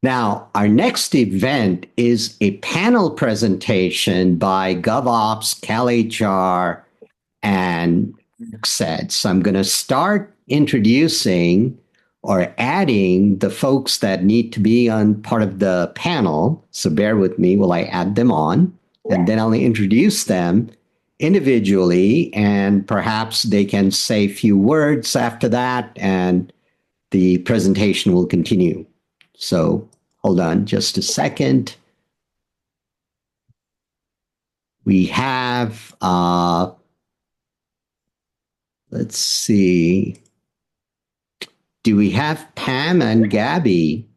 Now, our next event is a panel presentation by GovOps, CalHR, and ACSED. So I'm going to start introducing or adding the folks that need to be on part of the panel. So bear with me while I add them on, and then I'll introduce them individually, and perhaps they can say a few words after that, and the presentation will continue. So hold on just a second. We have, let's see. Do we have Pam and Gabby?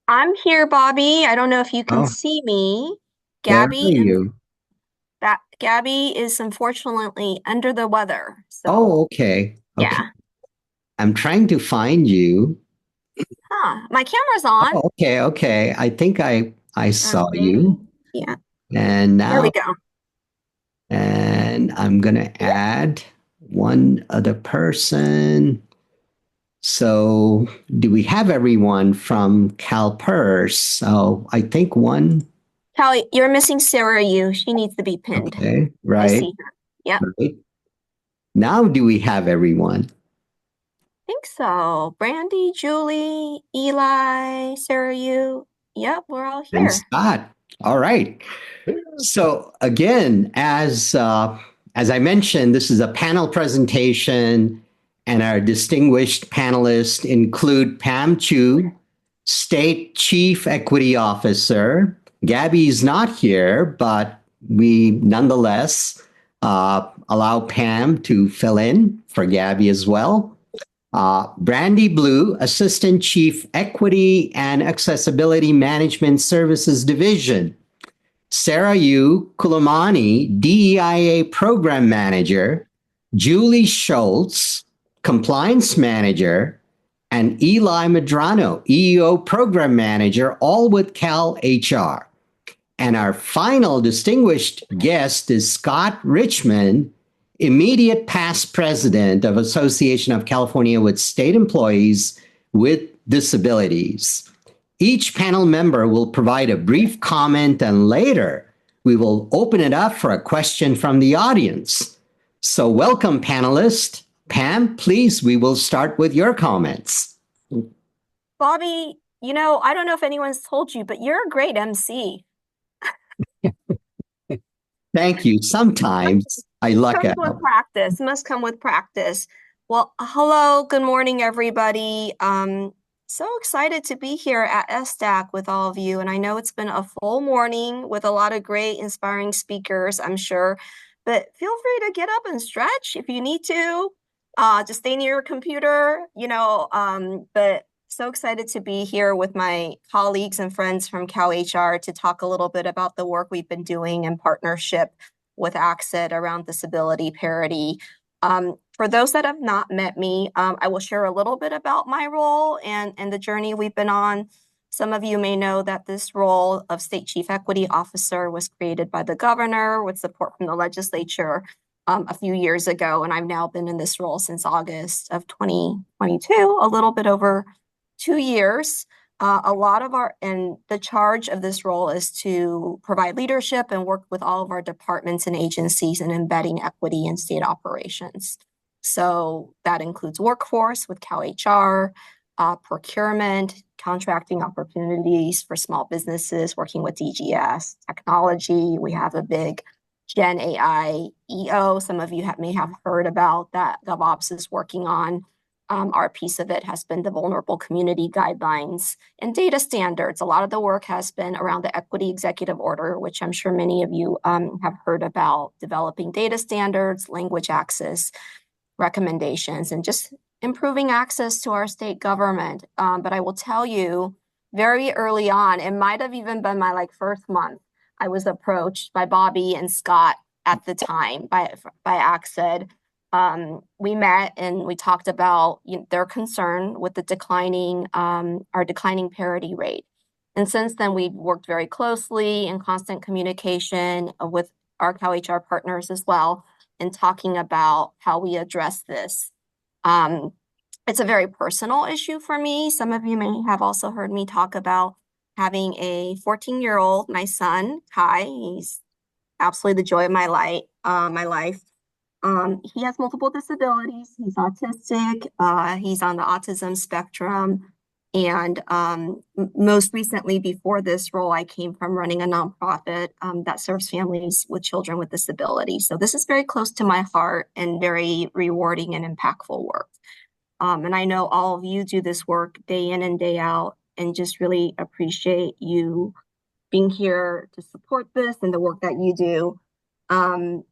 I'm here, Bobby. I don't know if you can Oh, see me. where are Gabby and you? that Gabby is unfortunately under the weather. So, Oh, okay. Okay. yeah. I'm trying to find you. My camera's on. Oh, okay, okay. I think I saw Maybe. you. Yeah. And There we now, go. and I'm gonna add one other person. So, do we have everyone from CalPERS? So, I think one. Callie, you're missing Sarah Yu. She needs to be pinned. Okay, I right, see her. Yep. right. Now, do we have everyone? Think so. Brandy, Julie, Eli, Sarah Yu. Yep, we're all And here. Scott. All right. So again, as I mentioned, this is a panel presentation, and our distinguished panelists include Pam Chu, State Chief Equity Officer. Gabby's not here, but we nonetheless allow Pam to fill in for Gabby as well. Brandy Blue, Assistant Chief Equity and Accessibility Management Services Division. Sarah Yu Kulamani, DEIA Program Manager. Julie Schultz, Compliance Manager. And Eli Medrano, EEO Program Manager, all with CalHR. And our final distinguished guest is Scott Richmond, immediate past president of Association of California with State Employees with Disabilities. Each panel member will provide a brief comment, and later we will open it up for a question from the audience. So welcome, panelists. Pam, please, we will start with your comments. Bobby, I don't know if anyone's told you, but you're a great MC. Thank you. Sometimes I luck Comes with out. practice, must come with practice. Well, hello, good morning, everybody. So excited to be here at SDAC with all of you. And I know it's been a full morning with a lot of great, inspiring speakers, I'm sure. But feel free to get up and stretch if you need to. Just stay near your computer, but so excited to be here with my colleagues and friends from CalHR to talk a little bit about the work we've been doing in partnership with ACSED around disability parity. For those that have not met me, I will share a little bit about my role and the journey we've been on. Some of you may know that this role of State Chief Equity Officer was created by the governor with support from the legislature a few years ago, and I've now been in this role since August of 2022, a little bit over 2 years. And the charge of this role is to provide leadership and work with all of our departments and agencies in embedding equity in state operations. So that includes workforce with CalHR, procurement, contracting opportunities for small businesses, working with DGS, technology. We have a big Gen AI EO. Some of you may have heard about that GovOps is working on. Our piece of it has been the vulnerable community guidelines and data standards. A lot of the work has been around the equity executive order, which I'm sure many of you have heard about, developing data standards, language access, recommendations, and just improving access to our state government. But I will tell you, very early on, it might have even been my first month, I was approached by Bobby and Scott at the time by ACSED. We met and we talked about their concern with the our declining parity rate. And since then, we've worked very closely in constant communication with our CalHR partners as well, in talking about how we address this. It's a very personal issue for me. Some of you may have also heard me talk about having a 14-year-old, my son, Kai. He's absolutely the joy of my life. He has multiple disabilities. He's autistic. He's on the autism spectrum. And most recently, before this role, I came from running a nonprofit that serves families with children with disabilities. So this is very close to my heart and very rewarding and impactful work. And I know all of you do this work day in and day out, and just really appreciate you being here to support this and the work that you do. Um,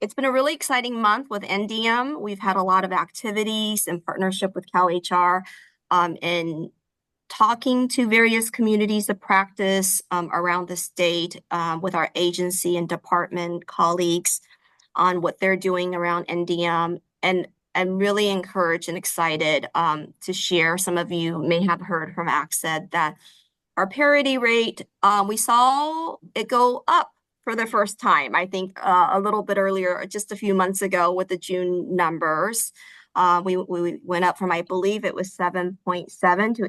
it's been a really exciting month with NDM. We've had a lot of activities in partnership with CalHR and talking to various communities of practice around the state with our agency and department colleagues on what they're doing around NDM. And I'm really encouraged and excited to share. Some of you may have heard from ACSED that our parity rate, we saw it go up for the first time, I think a little bit earlier, just a few months ago with the June numbers. We went up from, I believe it was 7.7 to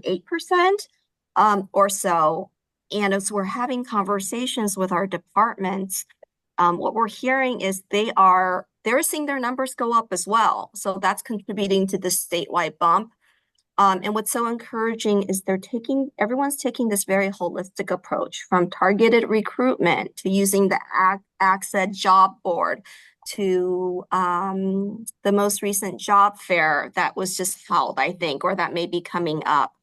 8% or so. And as we're having conversations with our departments, what we're hearing is they're seeing their numbers go up as well. So that's contributing to this statewide bump. And what's so encouraging is everyone's taking this very holistic approach, from targeted recruitment to using the ACSED job board to the most recent job fair that was just held, I think, or that may be coming up.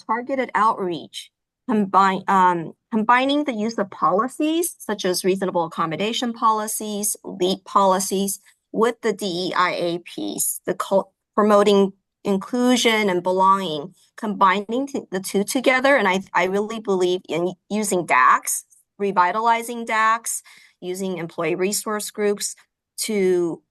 Targeted outreach, combining the use of policies such as reasonable accommodation policies, LEAP policies, with the DEIA piece, promoting inclusion and belonging, combining the two together. And I really believe in using DACs, revitalizing DACs, using employee resource groups to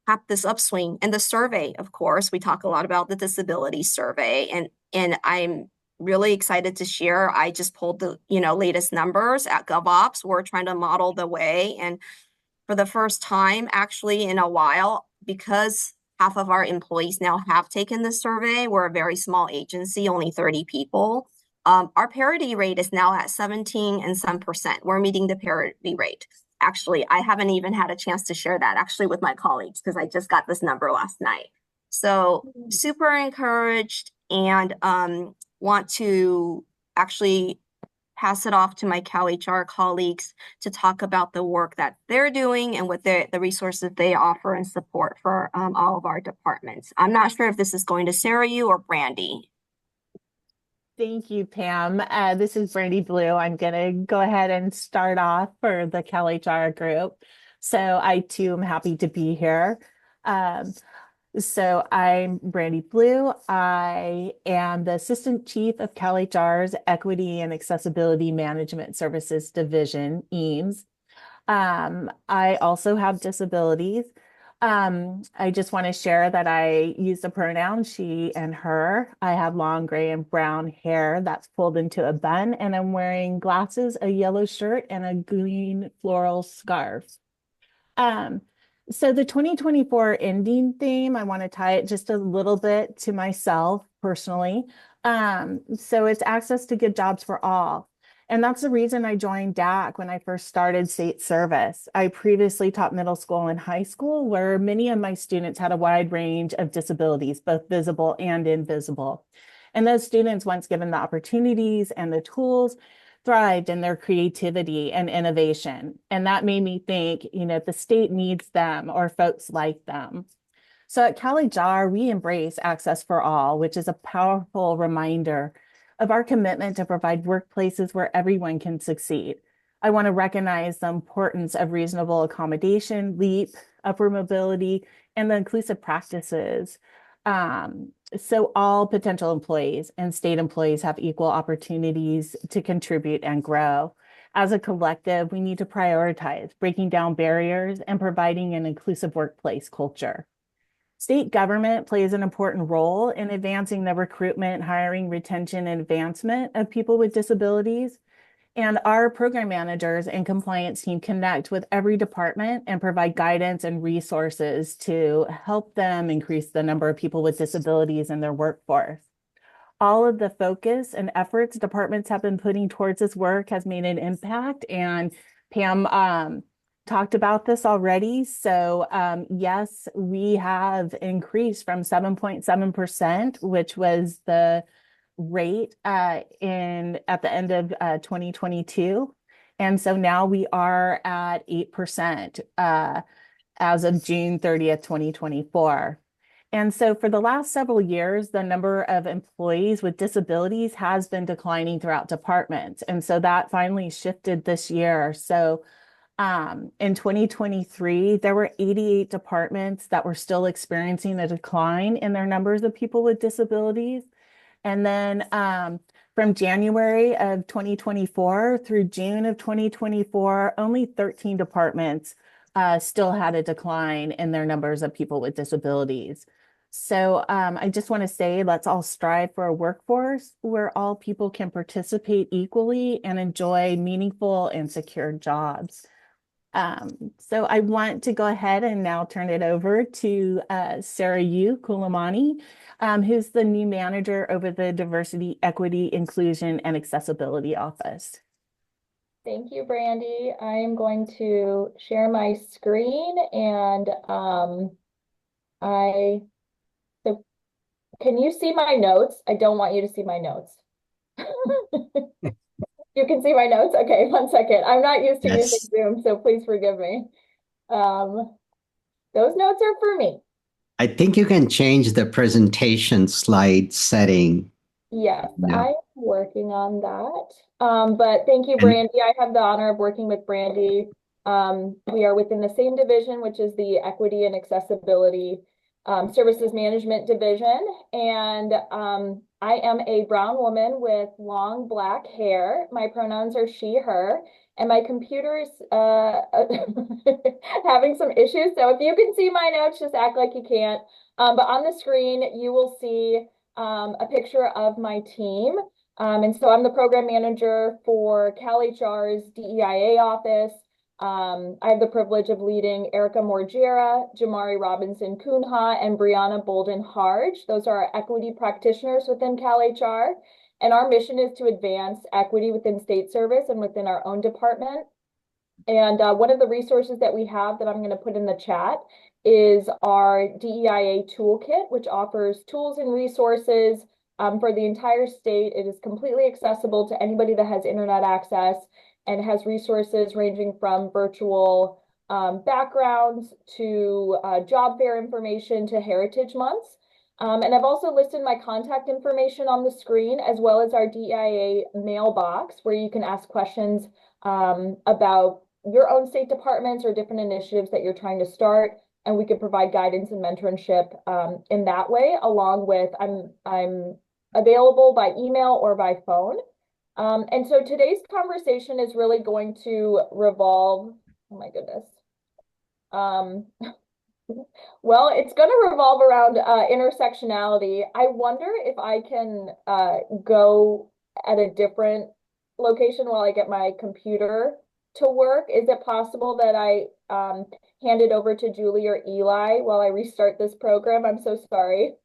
have this upswing. And the survey, of course, we talk a lot about the disability survey, and I'm really excited to share. I just pulled the latest numbers at GovOps. We're trying to model the way, and for the first time actually in a while, because half of our employees now have taken the survey. We're a very small agency, only 30 people. Our parity rate is now at 17 and some percent. We're meeting the parity rate. Actually, I haven't even had a chance to share that actually with my colleagues because I just got this number last night. So super encouraged and want to actually pass it off to my CalHR colleagues to talk about the work that they're doing and what the resources they offer and support for all of our departments. I'm not sure if this is going to Sarah you or Brandy. Thank you, Pam. This is Brandy Blue. I'm going to go ahead and start off for the CalHR group. So I too am happy to be here. So I'm Brandy Blue. I am the Assistant Chief of CalHR's Equity and Accessibility Management Services Division, EAMS. I also have disabilities. I just want to share that I use the pronoun she and her. I have long gray and brown hair that's pulled into a bun, and I'm wearing glasses, a yellow shirt, and a green floral scarf. So the 2024 ending theme, I want to tie it just a little bit to myself personally. So it's access to good jobs for all. And that's the reason I joined DAC when I first started state service. I previously taught middle school and high school, where many of my students had a wide range of disabilities, both visible and invisible. And those students, once given the opportunities and the tools, thrived in their creativity and innovation. And that made me think, the state needs them or folks like them. So at CalHR, we embrace access for all, which is a powerful reminder of our commitment to provide workplaces where everyone can succeed. I want to recognize the importance of reasonable accommodation, LEAP, upward mobility, and the inclusive practices. So all potential employees and state employees have equal opportunities to contribute and grow. As a collective, we need to prioritize breaking down barriers and providing an inclusive workplace culture. State government plays an important role in advancing the recruitment, hiring, retention, and advancement of people with disabilities. And our program managers and compliance team connect with every department and provide guidance and resources to help them increase the number of people with disabilities in their workforce. all of the focus and efforts departments have been putting towards this work has made an impact. And Pam talked about this already. So yes, we have increased from 7.7%, which was the rate at the end of 2022. And so now we are at 8% as of June 30th, 2024. And so for the last several years, the number of employees with disabilities has been declining throughout departments. And so that finally shifted this year. So in 2023, there were 88 departments that were still experiencing a decline in their numbers of people with disabilities. And then from January of 2024 through June of 2024, only 13 departments still had a decline in their numbers of people with disabilities. So I just want to say, let's all strive for a workforce where all people can participate equally and enjoy meaningful and secure jobs. So I want to go ahead and now turn it over to Sarah Yu Kulamani, who's the new manager over the Diversity, Equity, Inclusion, and Accessibility Office. Thank you, Brandy. I'm going to share my screen and so can you see my notes? I don't want you to see my notes. You can see my notes? Okay, 1 second. I'm not used to using Zoom, so please forgive me. Those notes are for me. I think you can change the presentation slide setting. Yes, I'm working on that. But thank you, Brandy. I have the honor of working with Brandy. We are within the same division, which is the Equity and Accessibility Services Management Division. And I am a brown woman with long black hair. My pronouns are she, her, and my computer is having some issues. So if you can see my notes, just act like you can't. But on the screen, you will see a picture of my team. And so I'm the program manager for CalHR's DEIA office. I have the privilege of leading Erica Morgiera, Jamari Robinson Kunha, and Brianna Bolden Harge. Those are our equity practitioners within CalHR. And our mission is to advance equity within state service and within our own department. And one of the resources that we have that I'm going to put in the chat is our DEIA toolkit, which offers tools and resources for the entire state. It is completely accessible to anybody that has internet access and has resources ranging from virtual backgrounds to job fair information to heritage months. And I've also listed my contact information on the screen, as well as our DEIA mailbox, where you can ask questions about your own state departments or different initiatives that you're trying to start. And we can provide guidance and mentorship in that way, along with I'm available by email or by phone. And so today's conversation is really going to revolve, oh my goodness. Well, it's going to revolve around intersectionality. I wonder if I can go at a different location while I get my computer to work. Is it possible that I hand it over to Julie or Eli while I restart this program? I'm so sorry.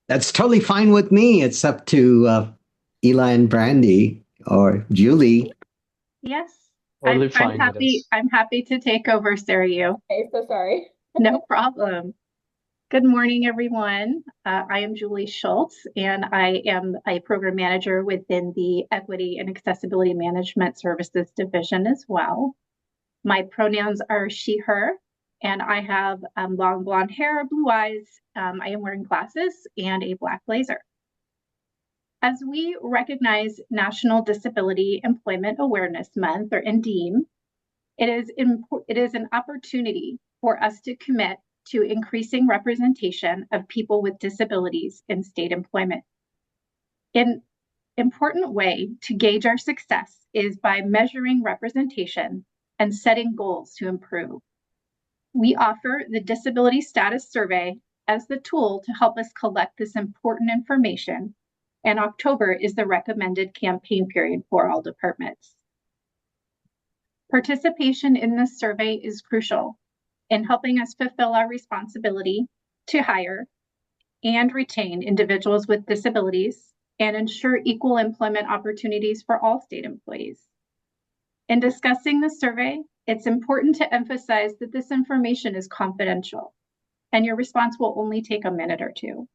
That's totally fine with me. It's up to Eli and Brandy or Julie. Yes, Totally I'm fine with happy. us. I'm happy to take over, Sarah. You. Okay, so sorry. No problem. Good morning, everyone. I am Julie Schultz, and I am a program manager within the Equity and Accessibility Management Services Division as well. My pronouns are she, her, and I have long blonde hair, blue eyes. I am wearing glasses and a black blazer. As we recognize National Disability Employment Awareness Month, or NDEAM, it is an opportunity for us to commit to increasing representation of people with disabilities in state employment. An important way to gauge our success is by measuring representation and setting goals to improve. We offer the Disability Status Survey as the tool to help us collect this important information, and October is the recommended campaign period for all departments. Participation in this survey is crucial in helping us fulfill our responsibility to hire and retain individuals with disabilities, and ensure equal employment opportunities for all state employees. In discussing the survey, it's important to emphasize that this information is confidential, and your response will only take a minute or two.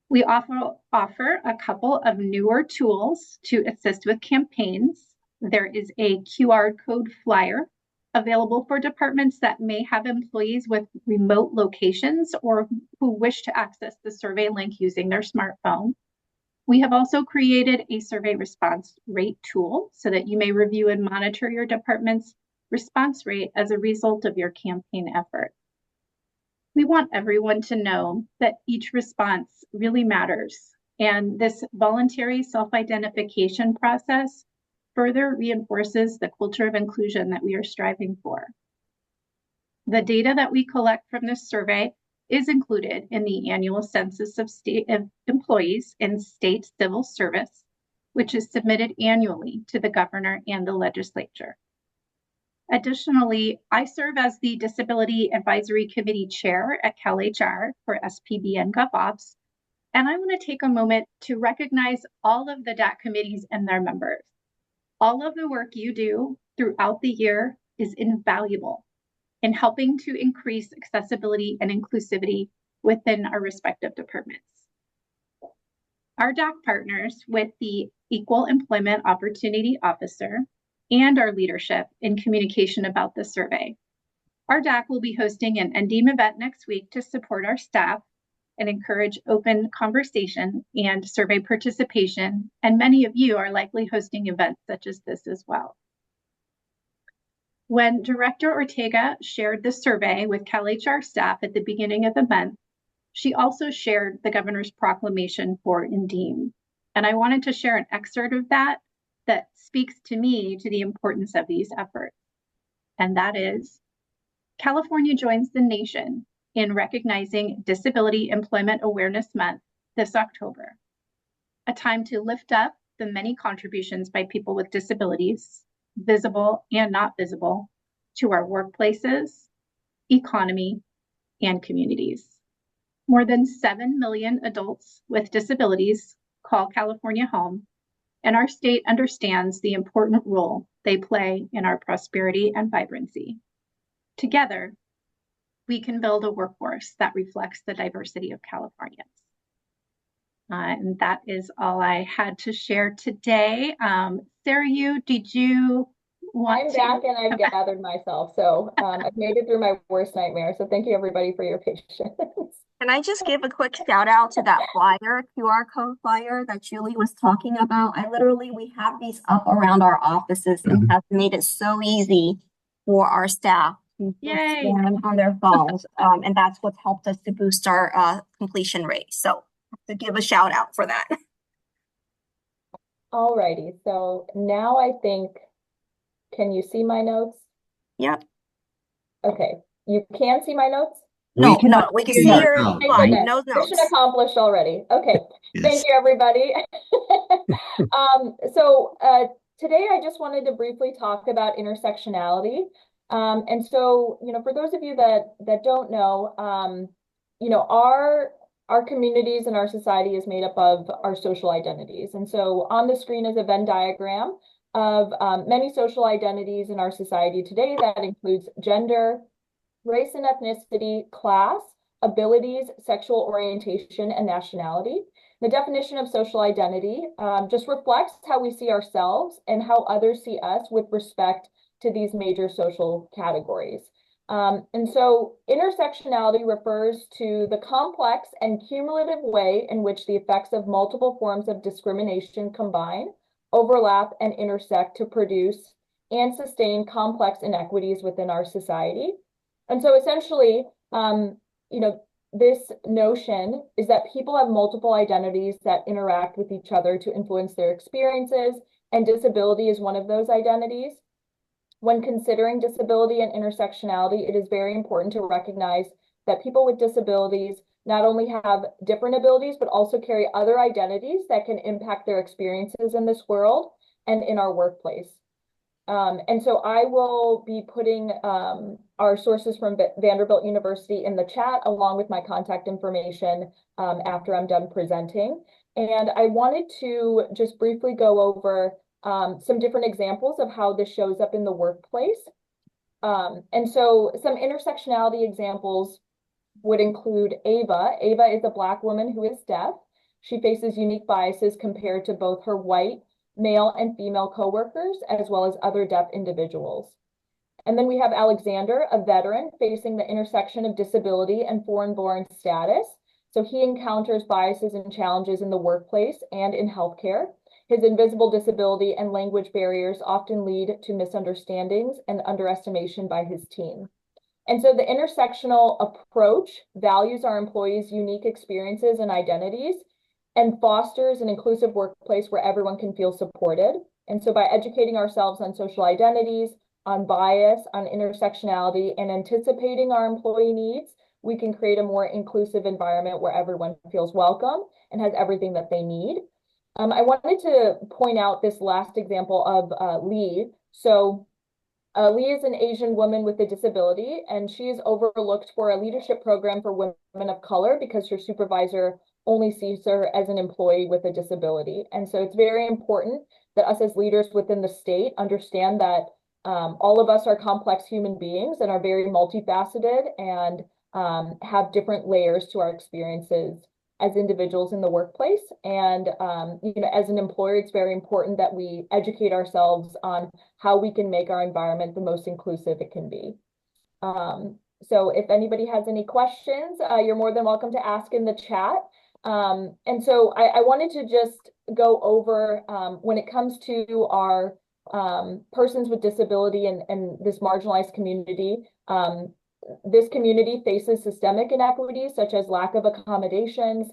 We offer a couple of newer tools to assist with campaigns. There is a QR code flyer available for departments that may have employees with remote locations or who wish to access the survey link using their smartphone. We have also created a survey response rate tool so that you may review and monitor your department's response rate as a result of your campaign effort. We want everyone to know that each response really matters, and this voluntary self-identification process further reinforces the culture of inclusion that we are striving for. The data that we collect from this survey is included in the annual census of state employees in state civil service, which is submitted annually to the governor and the legislature. Additionally, I serve as the Disability Advisory Committee Chair at CalHR for SPB and GovOps, and I want to take a moment to recognize all of the DAC committees and their members. All of the work you do throughout the year is invaluable in helping to increase accessibility and inclusivity within our respective departments. Our DAC partners with the Equal Employment Opportunity Officer and our leadership in communication about the survey. Our DAC will be hosting an NDEAM event next week to support our staff and encourage open conversation and survey participation, and many of you are likely hosting events such as this as well. When Director Ortega shared the survey with CalHR staff at the beginning of the month, she also shared the governor's proclamation for NDEAM. And I wanted to share an excerpt of that speaks to me to the importance of these efforts. And that is, California joins the nation in recognizing Disability Employment Awareness Month this October, a time to lift up the many contributions by people with disabilities, visible and not visible, to our workplaces, economy, and communities. More than 7 million adults with disabilities call California home, and our state understands the important role they play in our prosperity and vibrancy. Together, we can build a workforce that reflects the diversity of Californians. And that is all I had to share today. Sarah, did you want I'm back and I've gathered myself. So I've made it through my worst nightmare. So thank you everybody for your patience. Can I just give a quick shout out to that flyer, QR code flyer that Julie was talking about? We have these up around our offices and have made it so easy for our staff to scan on their phones. And that's what's helped us to boost our completion rate. So to give a shout out for that. Alrighty, so now I think, can you see my notes? Yep. Okay, you can see my notes? No, we can see your slide. No notes. Mission accomplished already. Okay, Yes. Thank you everybody. Today I just wanted to briefly talk about intersectionality. And so, for those of you that don't know, our communities and our society is made up of our social identities. And so on the screen is a Venn diagram of many social identities in our society today that includes gender, race and ethnicity, class, abilities, sexual orientation, and nationality. The definition of social identity just reflects how we see ourselves and how others see us with respect to these major social categories. And so intersectionality refers to the complex and cumulative way in which the effects of multiple forms of discrimination combine, overlap, and intersect to produce and sustain complex inequities within our society. And so essentially, this notion is that people have multiple identities that interact with each other to influence their experiences, and disability is one of those identities. When considering disability and intersectionality, it is very important to recognize that people with disabilities not only have different abilities, but also carry other identities that can impact their experiences in this world and in our workplace. And so I will be putting our sources from Vanderbilt University in the chat along with my contact information after I'm done presenting. And I wanted to just briefly go over some different examples of how this shows up in the workplace. And so some intersectionality examples would include Ava. Ava is a Black woman who is deaf. She faces unique biases compared to both her white male and female coworkers, as well as other deaf individuals. And then we have Alexander, a veteran facing the intersection of disability and foreign-born status. So he encounters biases and challenges in the workplace and in healthcare. His invisible disability and language barriers often lead to misunderstandings and underestimation by his team. And so the intersectional approach values our employees' unique experiences and identities and fosters an inclusive workplace where everyone can feel supported. And so by educating ourselves on social identities, on bias, on intersectionality, and anticipating our employee needs, we can create a more inclusive environment where everyone feels welcome and has everything that they need. I wanted to point out this last example of Lee. So Lee is an Asian woman with a disability, and she is overlooked for a leadership program for women of color because her supervisor only sees her as an employee with a disability. And so it's very important that us as leaders within the state understand that all of us are complex human beings and are very multifaceted and have different layers to our experiences as individuals in the workplace. And as an employer, it's very important that we educate ourselves on how we can make our environment the most inclusive it can be. So if anybody has any questions, you're more than welcome to ask in the chat. And so I wanted to just go over when it comes to our persons with disability and this marginalized community. This community faces systemic inequities such as lack of accommodations,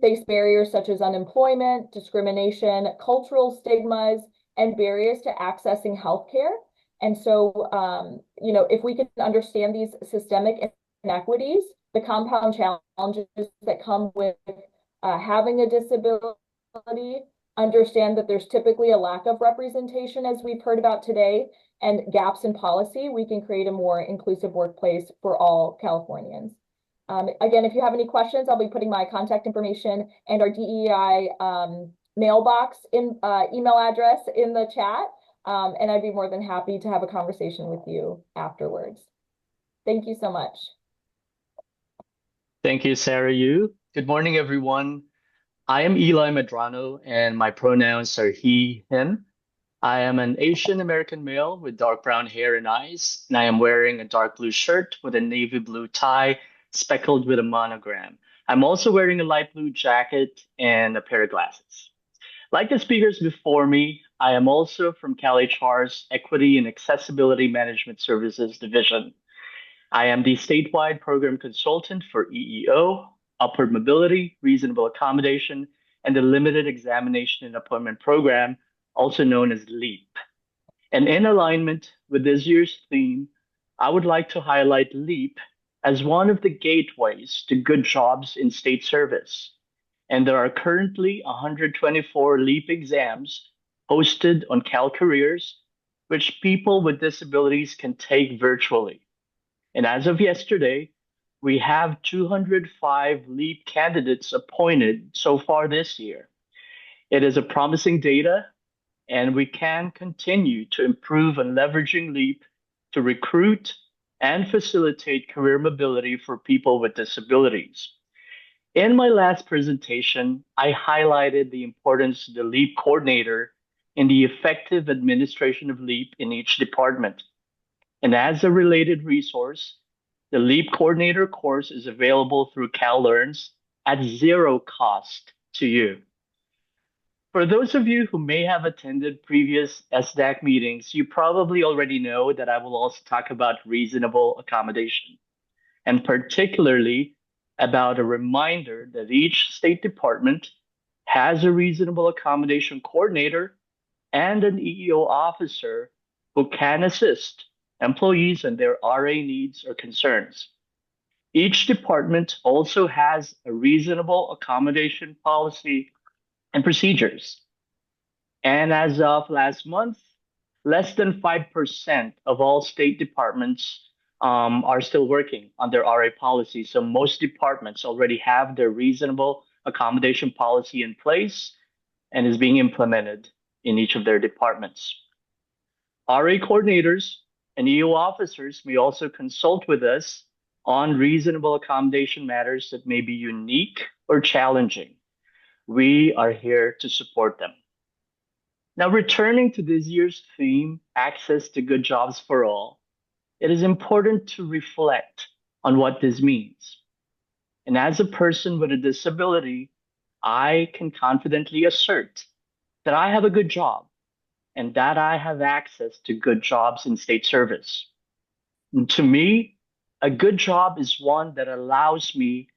face barriers such as unemployment, discrimination, cultural stigmas, and barriers to accessing healthcare. And so, if we can understand these systemic inequities, the compound challenges that come with having a disability, understand that there's typically a lack of representation, as we've heard about today, and gaps in policy, we can create a more inclusive workplace for all Californians. Again, if you have any questions, I'll be putting my contact information and our DEI mailbox email address in the chat, and I'd be more than happy to have a conversation with you afterwards. Thank you so much. Thank you, Sarah Yu. Good morning, everyone. I am Eli Medrano, and my pronouns are he, him. I am an Asian American male with dark brown hair and eyes, and I am wearing a dark blue shirt with a navy blue tie speckled with a monogram. I'm also wearing a light blue jacket and a pair of glasses. Like the speakers before me, I am also from CalHR's Equity and Accessibility Management Services Division. I am the statewide program consultant for EEO, Upward Mobility, Reasonable Accommodation, and the Limited Examination and Appointment Program, also known as LEAP. And in alignment with this year's theme, I would like to highlight LEAP as one of the gateways to good jobs in state service. And there are currently 124 LEAP exams hosted on CalCareers, which people with disabilities can take virtually. And as of yesterday, we have 205 LEAP candidates appointed so far this year. It is a promising data, and we can continue to improve on leveraging LEAP to recruit and facilitate career mobility for people with disabilities. In my last presentation, I highlighted the importance of the LEAP coordinator in the effective administration of LEAP in each department. And as a related resource, the LEAP coordinator course is available through CalLearns at zero cost to you. For those of you who may have attended previous SDAC meetings, you probably already know that I will also talk about reasonable accommodation, and particularly about a reminder that each state department has a reasonable accommodation coordinator and an EEO officer who can assist employees in their RA needs or concerns. Each department also has a reasonable accommodation policy and procedures. And as of last month, less than 5% of all state departments are still working on their RA policy. So most departments already have their reasonable accommodation policy in place and is being implemented in each of their departments. RA coordinators and EO officers may also consult with us on reasonable accommodation matters that may be unique or challenging. We are here to support them. Now, returning to this year's theme, access to good jobs for all, it is important to reflect on what this means. And as a person with a disability, I can confidently assert that I have a good job and that I have access to good jobs in state service. And to me, a good job is one that allows me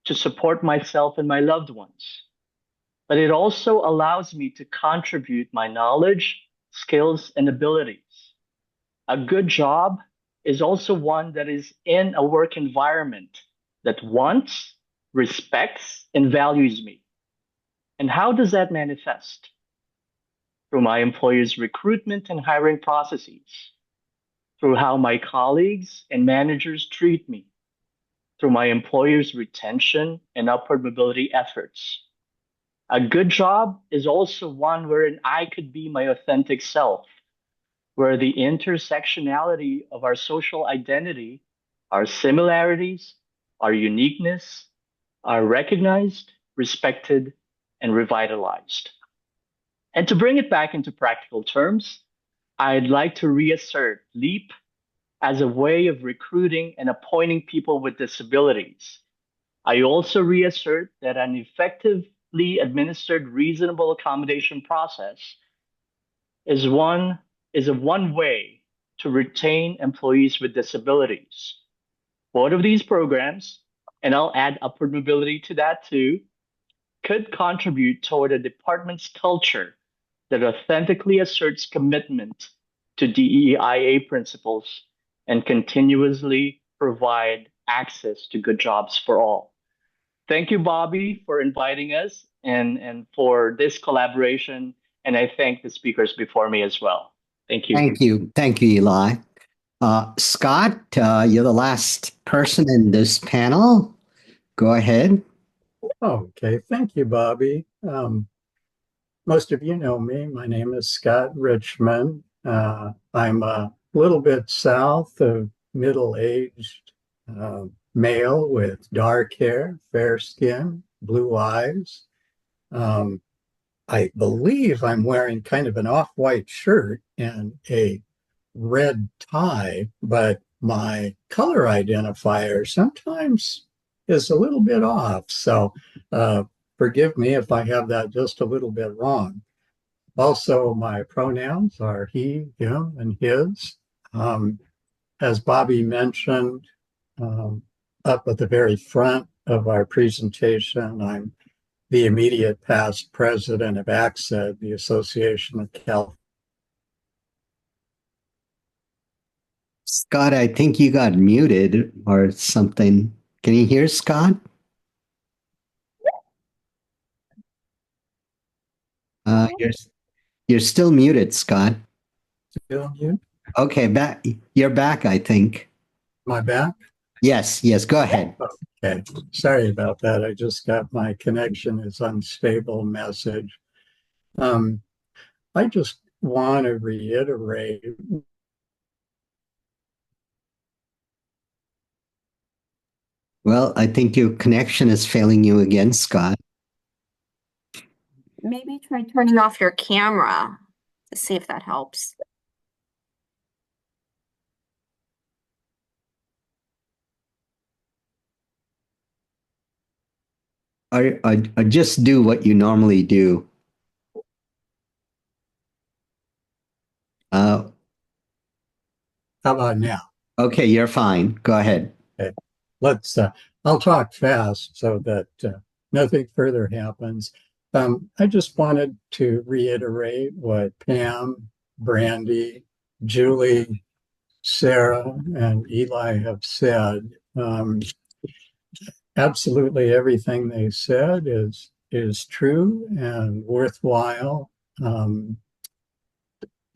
to support myself and my loved ones, but it also allows me to contribute my knowledge, skills, and abilities. A good job is also one that is in a work environment that wants, respects, and values me. And how does that manifest? Through my employer's recruitment and hiring processes, through how my colleagues and managers treat me, through my employer's retention and upward mobility efforts. A good job is also one wherein I could be my authentic self, where the intersectionality of our social identity, our similarities, our uniqueness are recognized, respected, and revitalized. And to bring it back into practical terms, I'd like to reassert LEAP as a way of recruiting and appointing people with disabilities. I also reassert that an effectively administered reasonable accommodation process is one way to retain employees with disabilities. Both of these programs, and I'll add upward mobility to that too, could contribute toward a department's culture that authentically asserts commitment to DEIA principles and continuously provide access to good jobs for all. Thank you, Bobby, for inviting us and for this collaboration. And I thank the speakers before me as well. Thank you. Thank you. Thank you, Eli. Scott, you're the last person in this panel. Go ahead. Okay, thank you, Bobby. Most of you know me. My name is Scott Richmond. I'm a little bit south of middle-aged male with dark hair, fair skin, blue eyes. I believe I'm wearing kind of an off-white shirt and a red tie, but my color identifier sometimes is a little bit off. So forgive me if I have that just a little bit wrong. Also, my pronouns are he, him, and his. As Bobby mentioned, up at the very front of our presentation, I'm the immediate past president of ACSED, the Association of California. Scott, I think you got muted or something. Can you hear Scott? You're still muted, Scott. Still mute? Okay, back. You're back, I think. Am I back? Yes, go ahead. Okay, sorry about that. I just got my connection is unstable message. I just want to reiterate. Well, I think your connection is failing you again, Scott. Maybe try turning off your camera to see if that helps. Or just do what you normally do. How about now? Okay, you're fine. Go ahead. Okay. I'll talk fast so that nothing further happens. I just wanted to reiterate what Pam, Brandy, Julie, Sarah, and Eli have said. Absolutely everything they said is true and worthwhile.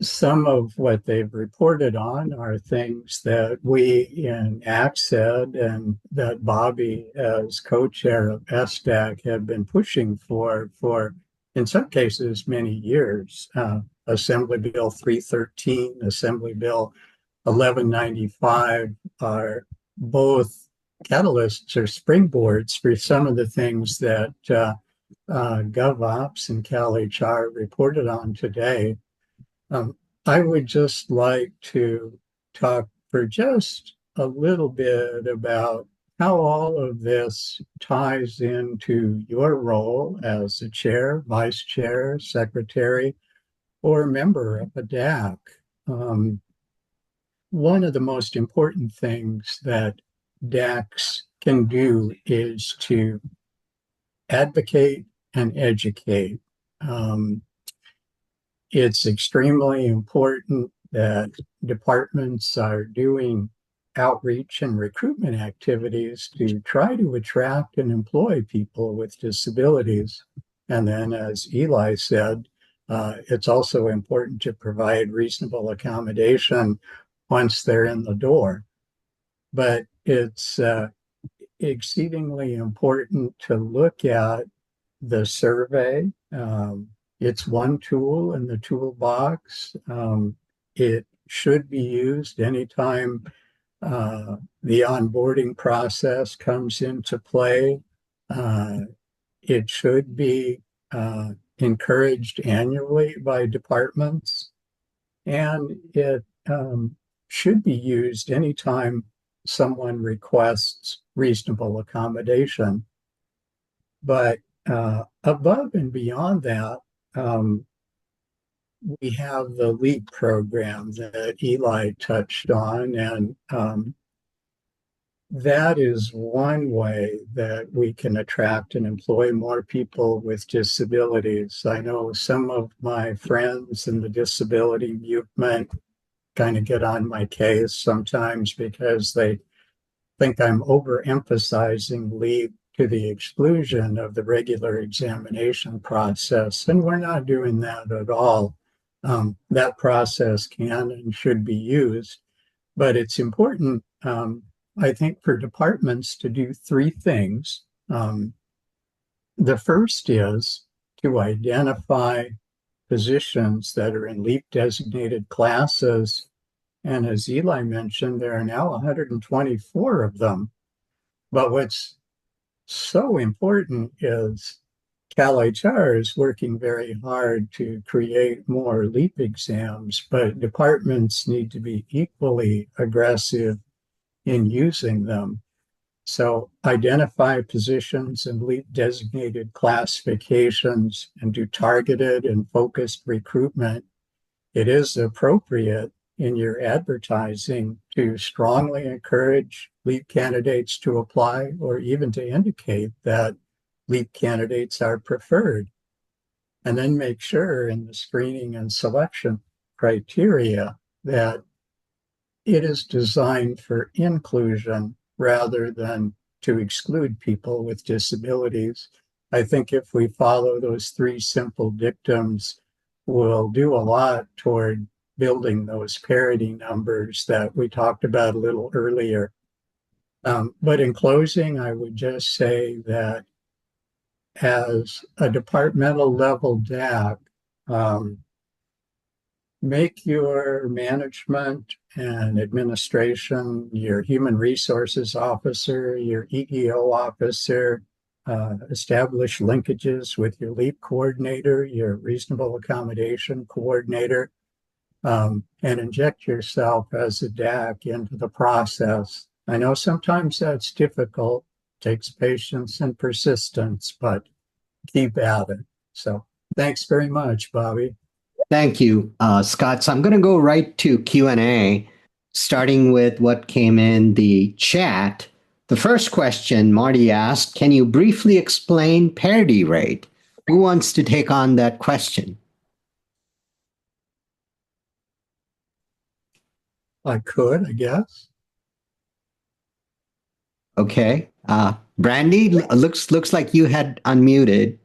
some of what they've reported on are things that we in ACSED and that Bobby, as co-chair of SDAC, have been pushing for, in some cases, many years. Assembly Bill 313, Assembly Bill 1195 are both catalysts or springboards for some of the things that GovOps and CalHR reported on today. I would just like to talk for just a little bit about how all of this ties into your role as a chair, vice chair, secretary, or member of a DAC. One of the most important things that DACs can do is to advocate and educate. It's extremely important that departments are doing outreach and recruitment activities to try to attract and employ people with disabilities. And then, as Eli said, it's also important to provide reasonable accommodation once they're in the door. But it's exceedingly important to look at the survey. It's one tool in the toolbox. It should be used anytime the onboarding process comes into play. It should be encouraged annually by departments, and it should be used anytime someone requests reasonable accommodation. But above and beyond that, we have the LEAP program that Eli touched on, and that is one way that we can attract and employ more people with disabilities. I know some of my friends in the disability movement kind of get on my case sometimes because they think I'm overemphasizing LEAP to the exclusion of the regular examination process, and we're not doing that at all. That process can and should be used, but it's important, I think, for departments to do three things. The first is to identify positions that are in LEAP designated classes. And as Eli mentioned, there are now 124 of them. But what's so important is CalHR is working very hard to create more LEAP exams, but departments need to be equally aggressive in using them. So identify positions in LEAP designated classifications and do targeted and focused recruitment. It is appropriate in your advertising to strongly encourage LEAP candidates to apply or even to indicate that LEAP candidates are preferred. And then make sure in the screening and selection criteria that it is designed for inclusion rather than to exclude people with disabilities. I think if we follow those three simple dictums, we'll do a lot toward building those parity numbers that we talked about a little earlier. But in closing, I would just say that as a departmental level DAC, make your management and administration, your human resources officer, your EEO officer, establish linkages with your LEAP coordinator, your reasonable accommodation coordinator, and inject yourself as a DAC into the process. I know sometimes that's difficult, takes patience and persistence, but keep at it. So thanks very much, Bobby. Thank you, Scott. So I'm going to go right to Q&A, starting with what came in the chat. The first question Marty asked, can you briefly explain parity rate? Who wants to take on that question? I could, I guess. Okay. Brandy, looks like you had unmuted.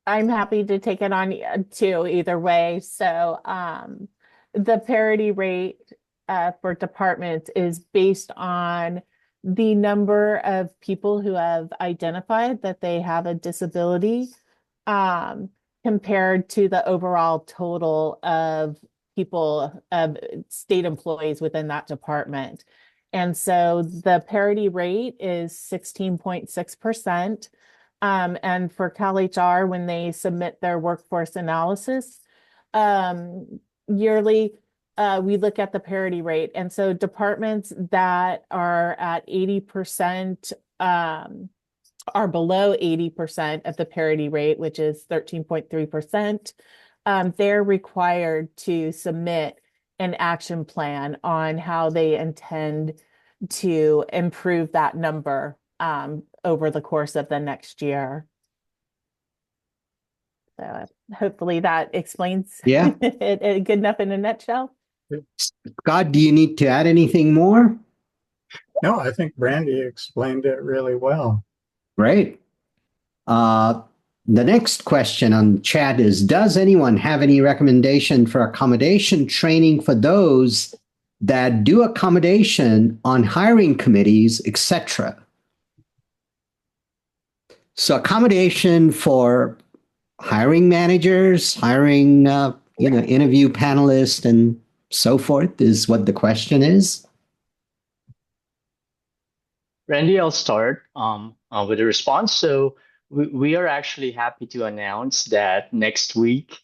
I'm happy to take it on too, either way. So the parity rate for departments is based on the number of people who have identified that they have a disability um, compared to the overall total of people, of state employees within that department. And so the parity rate is 16.6%. And for CalHR, when they submit their workforce analysis yearly, we look at the parity rate. And so departments that are at 80% are below 80% of the parity rate, which is 13.3%, they're required to submit an action plan on how they intend to improve that number over the course of the next year. So hopefully that explains it good enough in a nutshell. Scott, do you need to add anything more? No, I think Brandy explained it really well. Great. The next question on chat is, does anyone have any recommendation for accommodation training for those that do accommodation on hiring committees, etc.? So accommodation for hiring managers, hiring, interview panelists and so forth is what the question is. Randy, I'll start with a response. So we are actually happy to announce that next week,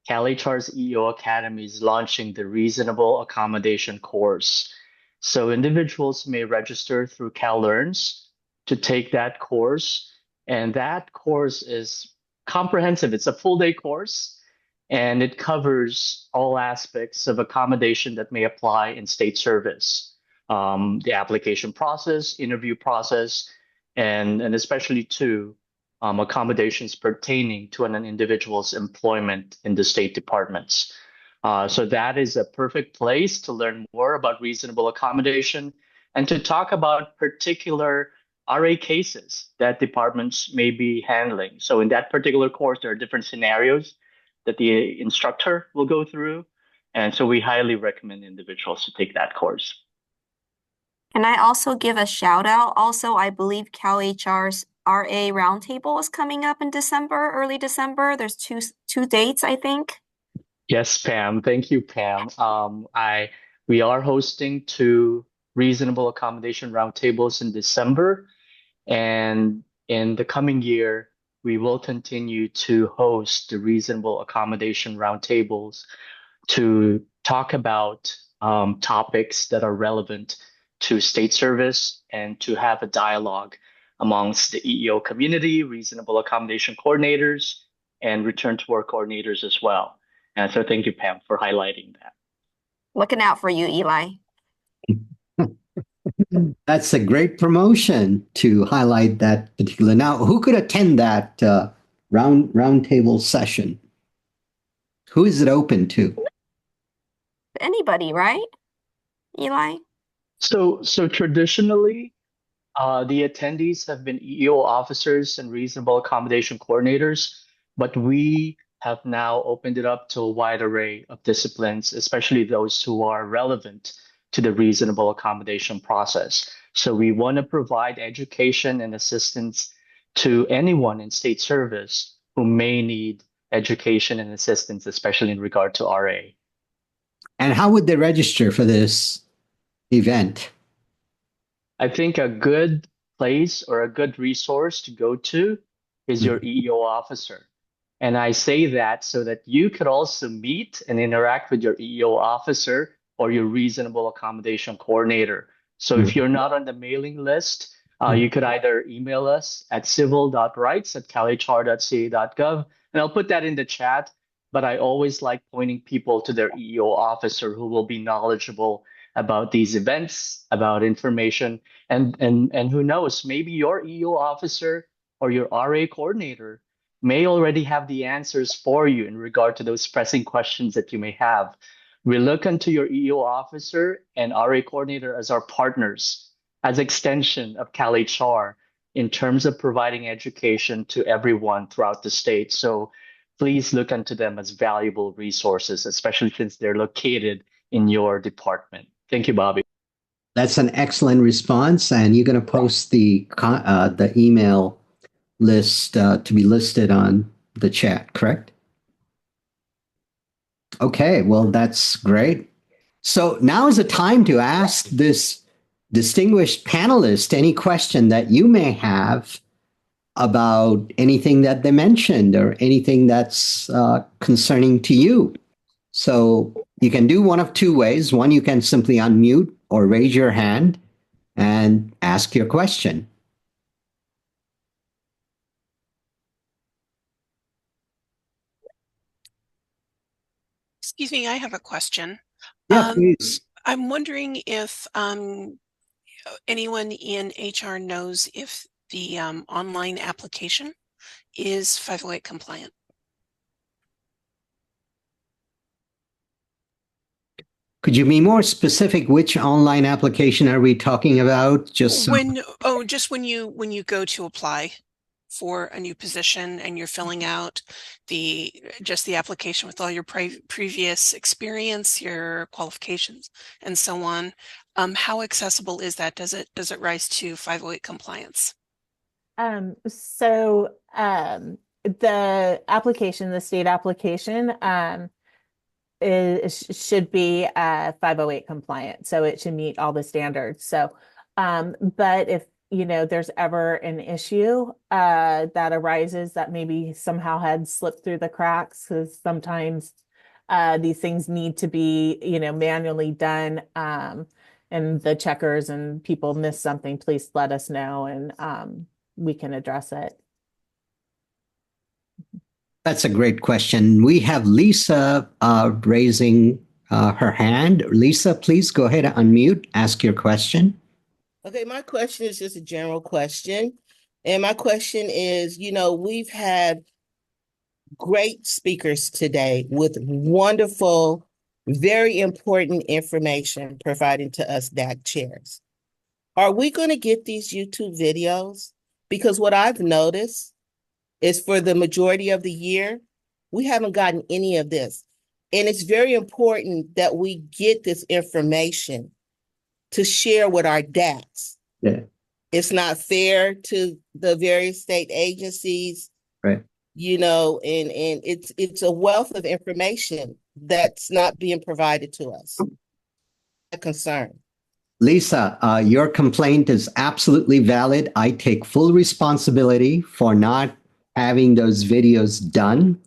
CalHR's EO Academy is launching the Reasonable Accommodation course. So individuals may register through CalLearns to take that course. And that course is comprehensive. It's a full-day course, and it covers all aspects of accommodation that may apply in state service. The application process, interview process, and especially to accommodations pertaining to an individual's employment in the state departments. So that is a perfect place to learn more about reasonable accommodation and to talk about particular RA cases that departments may be handling. So in that particular course, there are different scenarios that the instructor will go through. And so we highly recommend individuals to take that course. Can I also give a shout out? Also, I believe CalHR's RA Roundtable is coming up in December, early December. There's two dates, I think. Yes, Pam. Thank you, Pam. We are hosting 2 reasonable accommodation roundtables in December, and in the coming year, we will continue to host the reasonable accommodation roundtables to talk about topics that are relevant to state service and to have a dialogue amongst the EEO community, reasonable accommodation coordinators, and return to work coordinators as well. And so thank you, Pam, for highlighting that. Looking out for you, Eli. That's a great promotion to highlight that particular. Now, who could attend that roundtable session? Who is it open to? Anybody, right, Eli? So traditionally, the attendees have been EEO officers and reasonable accommodation coordinators, but we have now opened it up to a wide array of disciplines, especially those who are relevant to the reasonable accommodation process. So we want to provide education and assistance to anyone in state service who may need education and assistance, especially in regard to RA. And how would they register for this event? I think a good place or a good resource to go to is your EEO officer. And I say that so that you could also meet and interact with your EEO officer or your reasonable accommodation coordinator. So if you're not on the mailing list, you could either email us at civil.rights@calhr.ca.gov, and I'll put that in the chat. But I always like pointing people to their EEO officer who will be knowledgeable about these events, about information, and who knows, maybe your EEO officer or your RA coordinator may already have the answers for you in regard to those pressing questions that you may have. We look into your EEO officer and RA coordinator as our partners, as extension of CalHR, in terms of providing education to everyone throughout the state. So please look into them as valuable resources, especially since they're located in your department. Thank you, Bobby. That's an excellent response, and you're going to post the email list to be listed on the chat, correct? Okay, well, that's great. So now is the time to ask this distinguished panelist any question that you may have about anything that they mentioned or anything that's concerning to you. So you can do one of two ways. One, you can simply unmute or raise your hand and ask your question. Excuse me, I have a question. Yeah, please. I'm wondering if anyone in HR knows if the online application is 508 compliant. Could you be more specific? Which online application are we talking about? Just when you go to apply for a new position and you're filling out the application with all your previous experience, your qualifications, and so on. How accessible is that? Does it rise to 508 compliance? The application, the state application, should be 508 compliant, so it should meet all the standards. So, but if there's ever an issue that arises that maybe somehow had slipped through the cracks, because sometimes these things need to be manually done, and the checkers and people miss something, please let us know, and we can address it. That's a great question. We have Lisa raising her hand. Lisa, please go ahead and unmute. Ask your question. Okay, my question is just a general question. And my question is, we've had great speakers today with wonderful, very important information providing to us DAC chairs. Are we going to get these YouTube videos? Because what I've noticed is for the majority of the year, we haven't gotten any of this. And it's very important that we get this information to share with our DACs. Yeah. It's not fair to the various state agencies, right? And it's a wealth of information that's not being provided to us. A concern. Lisa, your complaint is absolutely valid. I take full responsibility for not having those videos done.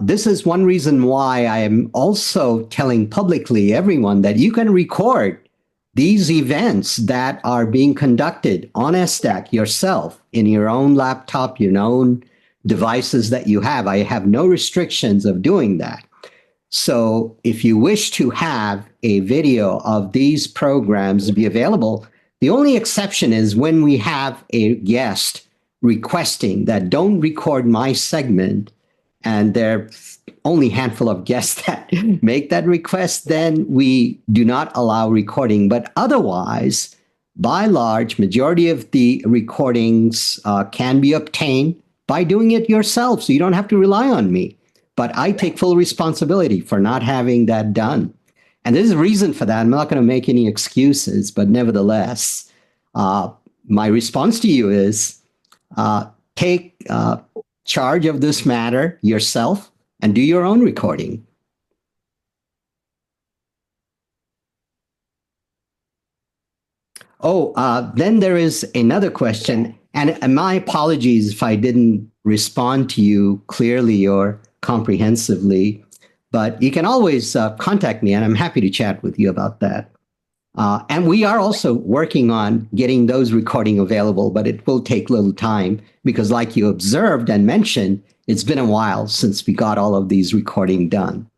This is one reason why I am also telling publicly everyone that you can record these events that are being conducted on SDAC yourself in your own laptop, your own devices that you have. I have no restrictions of doing that. So if you wish to have a video of these programs be available, the only exception is when we have a guest requesting that don't record my segment, and there's only a handful of guests that make that request, then we do not allow recording. But otherwise, by large, majority of the recordings can be obtained by doing it yourself. So you don't have to rely on me. But I take full responsibility for not having that done. And there's a reason for that. I'm not going to make any excuses, but nevertheless, my response to you is take charge of this matter yourself and do your own recording. Then there is another question, and my apologies if I didn't respond to you clearly or comprehensively, but you can always contact me, and I'm happy to chat with you about that. And we are also working on getting those recording available, but it will take a little time because, like you observed and mentioned, it's been a while since we got all of these recording done.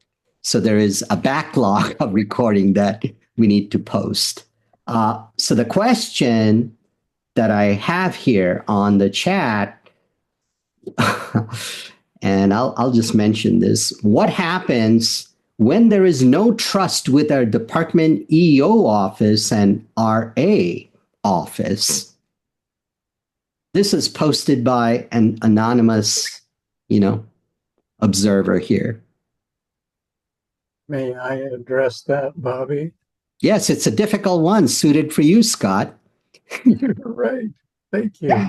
So there is a backlog of recording that we need to post. So the question that I have here on the chat, and I'll just mention this. What happens when there is no trust with our department EO office and RA office? This is posted by an anonymous, observer here. May I address that, Bobby? Yes, it's a difficult one suited for you, Scott. You're right. Thank you.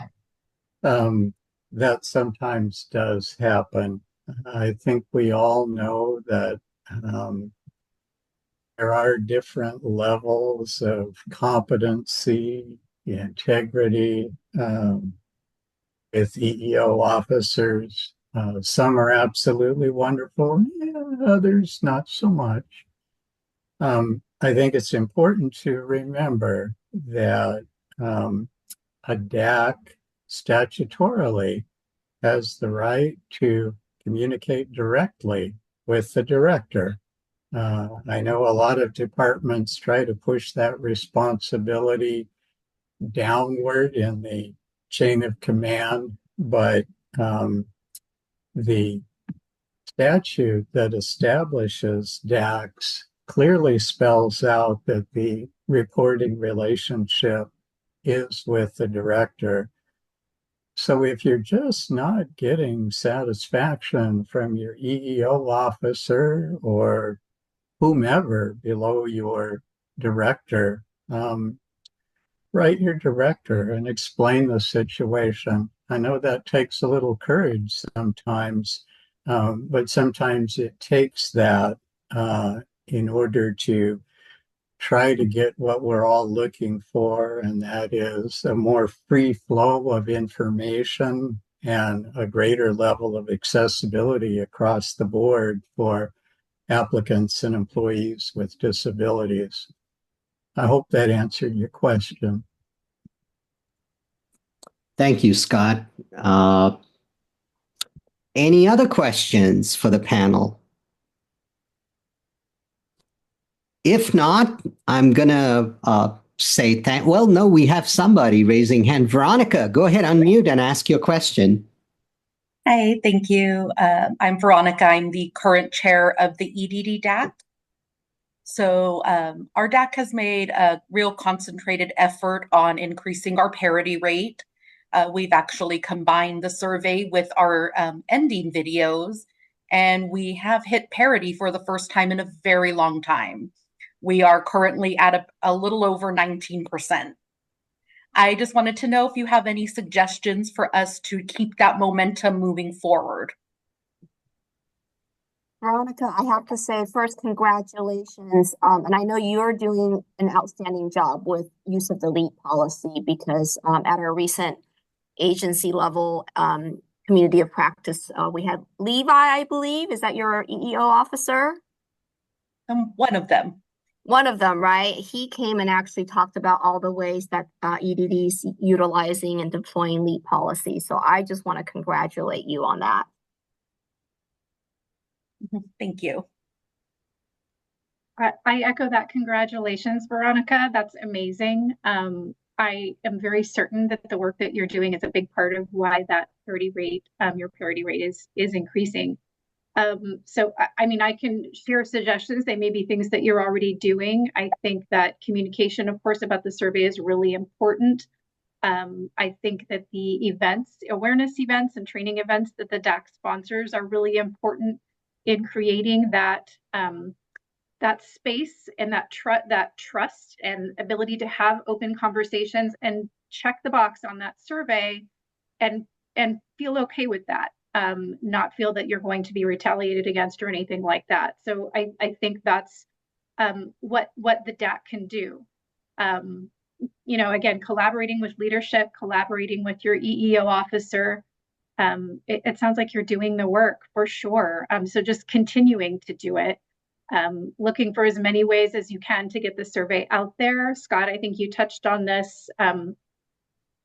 That sometimes does happen. I think we all know that there are different levels of competency, integrity with EEO officers. Some are absolutely wonderful, others not so much. I think it's important to remember that a DAC statutorily has the right to communicate directly with the director. I know a lot of departments try to push that responsibility downward in the chain of command, but the statute that establishes DACs clearly spells out that the reporting relationship is with the director. So if you're just not getting satisfaction from your EEO officer or whomever below your director, write your director and explain the situation. I know that takes a little courage sometimes, but sometimes it takes that in order to try to get what we're all looking for, and that is a more free flow of information and a greater level of accessibility across the board for applicants and employees with disabilities. I hope that answered your question. Thank you, Scott. Any other questions for the panel? If not, I'm going to say well, no, we have somebody raising hand. Veronica, go ahead, unmute and ask your question. Hi, thank you. I'm Veronica. I'm the current chair of the EDD DAC. So our DAC has made a real concentrated effort on increasing our parity rate. We've actually combined the survey with our ending videos, and we have hit parity for the first time in a very long time. We are currently at a little over 19%. I just wanted to know if you have any suggestions for us to keep that momentum moving forward. Veronica, I have to say first, congratulations. And I know you're doing an outstanding job with use of the LEAP policy because at our recent agency level community of practice, we had Levi, I believe. Is that your EEO officer? One of them. One of them, right? He came and actually talked about all the ways that EDD is utilizing and deploying LEAP policy. So I just want to congratulate you on that. Thank you. I echo that. Congratulations, Veronica. That's amazing. I am very certain that the work that you're doing is a big part of why that parity rate, your parity rate is increasing. So, I mean, I can share suggestions. They may be things that you're already doing. I think that communication, of course, about the survey is really important. I think that the events, awareness events and training events that the DAC sponsors are really important in creating that that space and that trust and ability to have open conversations and check the box on that survey and feel okay with that. Not feel that you're going to be retaliated against or anything like that. So I think that's what the DAC can do. Again, collaborating with leadership, collaborating with your EEO officer. It sounds like you're doing the work for sure. So just continuing to do it. Looking for as many ways as you can to get the survey out there. Scott, I think you touched on this.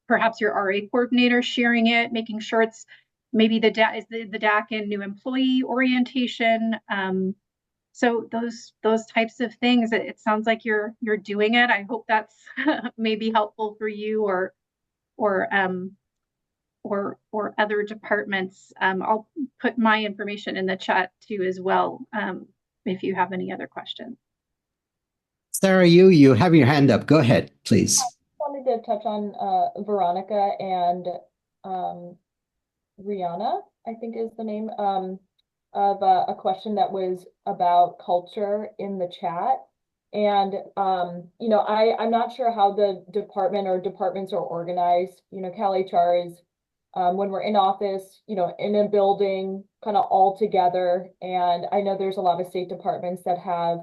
Perhaps your RA coordinator sharing it, making sure it's maybe the DAC and new employee orientation. So those types of things. It sounds like you're doing it. I hope that's maybe helpful for you or other departments. I'll put my information in the chat too as well. If you have any other questions. Sarah, you have your hand up. Go ahead, please. I wanted to touch on Veronica and Rihanna, I think is the name, of a question that was about culture in the chat. And, you know, I'm not sure how the department or departments are organized. You know, CalHR is, when we're in office, you know, in a building, kind of all together. And I know there's a lot of state departments that have,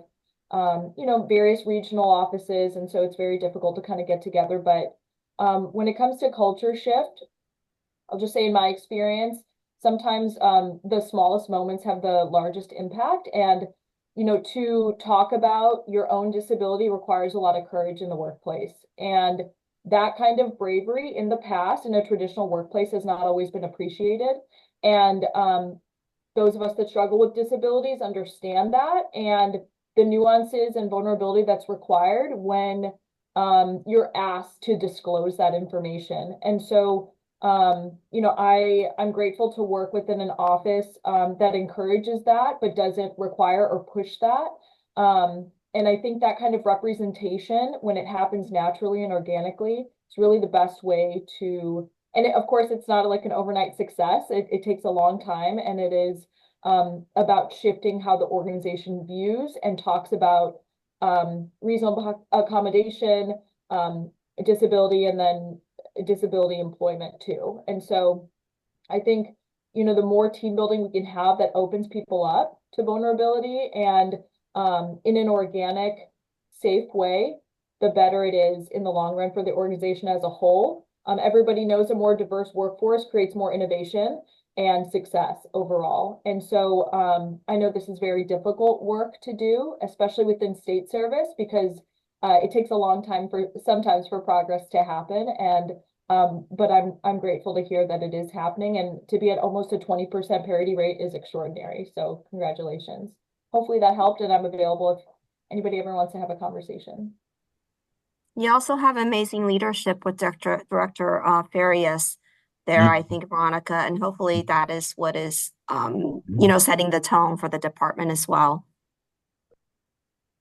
you know, various regional offices. And so it's very difficult to kind of get together. But when it comes to culture shift, I'll just say in my experience, sometimes the smallest moments have the largest impact. And, you know, to talk about your own disability requires a lot of courage in the workplace. And that kind of bravery in the past in a traditional workplace has not always been appreciated. And those of us that struggle with disabilities understand that and the nuances and vulnerability that's required when you're asked to disclose that information. And so you know, I'm grateful to work within an office that encourages that, but doesn't require or push that. And I think that kind of representation, when it happens naturally and organically, it's really the best way to, and of course, it's not like an overnight success. It takes a long time, and it is about shifting how the organization views and talks about reasonable accommodation, disability, and then disability employment too. And so I think, you know, the more team building we can have that opens people up to vulnerability and in an organic, safe way, the better it is in the long run for the organization as a whole. Everybody knows a more diverse workforce creates more innovation and success overall. And so I know this is very difficult work to do, especially within state service, because it takes a long time sometimes for progress to happen. And but I'm grateful to hear that it is happening, and to be at almost a 20% parity rate is extraordinary. So congratulations. Hopefully that helped, and I'm available if anybody ever wants to have a conversation. You also have amazing leadership with Director Farias there, I think, Veronica, and hopefully that is what is, you know, setting the tone for the department as well.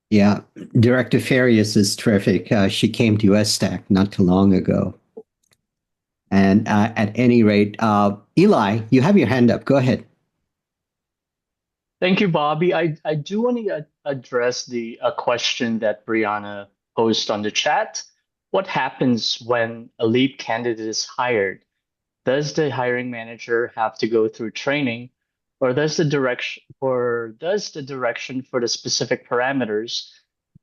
Yeah, Director Farias is terrific. She came to SDAC not too long ago. And at any rate, Eli, you have your hand up. Go ahead. Thank you, Bobby. I do want to address a question that Brianna posed on the chat. What happens when a LEAP candidate is hired? Does the hiring manager have to go through training, or does the direction for the specific parameters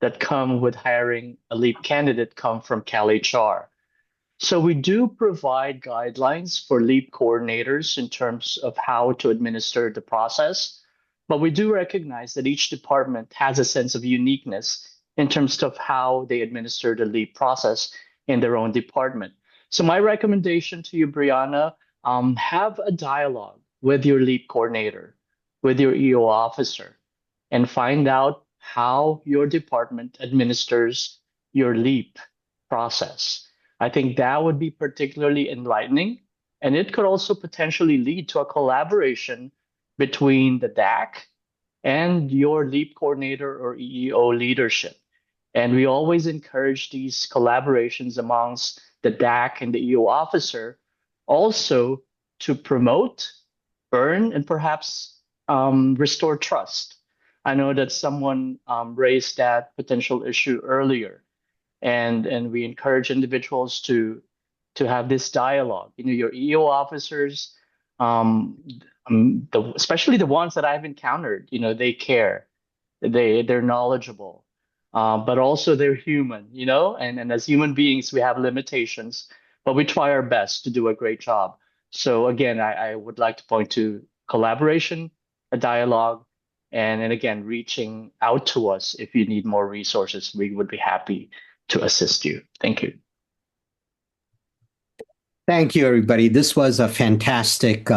that come with hiring a LEAP candidate come from CalHR? So we do provide guidelines for LEAP coordinators in terms of how to administer the process, but we do recognize that each department has a sense of uniqueness in terms of how they administer the LEAP process in their own department. So my recommendation to you, Brianna, have a dialogue with your LEAP coordinator, with your EO officer, and find out how your department administers your LEAP process. I think that would be particularly enlightening, and it could also potentially lead to a collaboration between the DAC and your LEAP coordinator or EEO leadership. And we always encourage these collaborations amongst the DAC and the EO officer also to promote, earn, and perhaps restore trust. I know that someone raised that potential issue earlier. And we encourage individuals to have this dialogue. You know, your EO officers, especially the ones that I've encountered, you know, they care, they're knowledgeable, but also they're human, you know, and as human beings, we have limitations, but we try our best to do a great job. So again, I would like to point to collaboration, a dialogue, and again, reaching out to us if you need more resources. We would be happy to assist you. Thank you. Thank you, everybody. This was a fantastic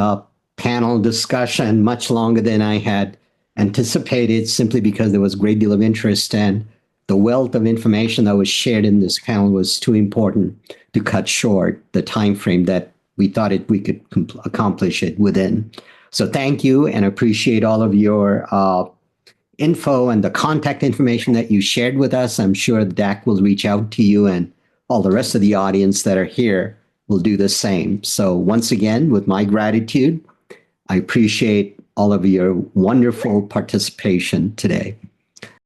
panel discussion, much longer than I had anticipated, simply because there was a great deal of interest, and the wealth of information that was shared in this panel was too important to cut short the time frame that we thought we could accomplish it within. So thank you, and appreciate all of your info and the contact information that you shared with us. I'm sure the DAC will reach out to you and all the rest of the audience that are here will do the same. So once again, with my gratitude, I appreciate all of your wonderful participation today.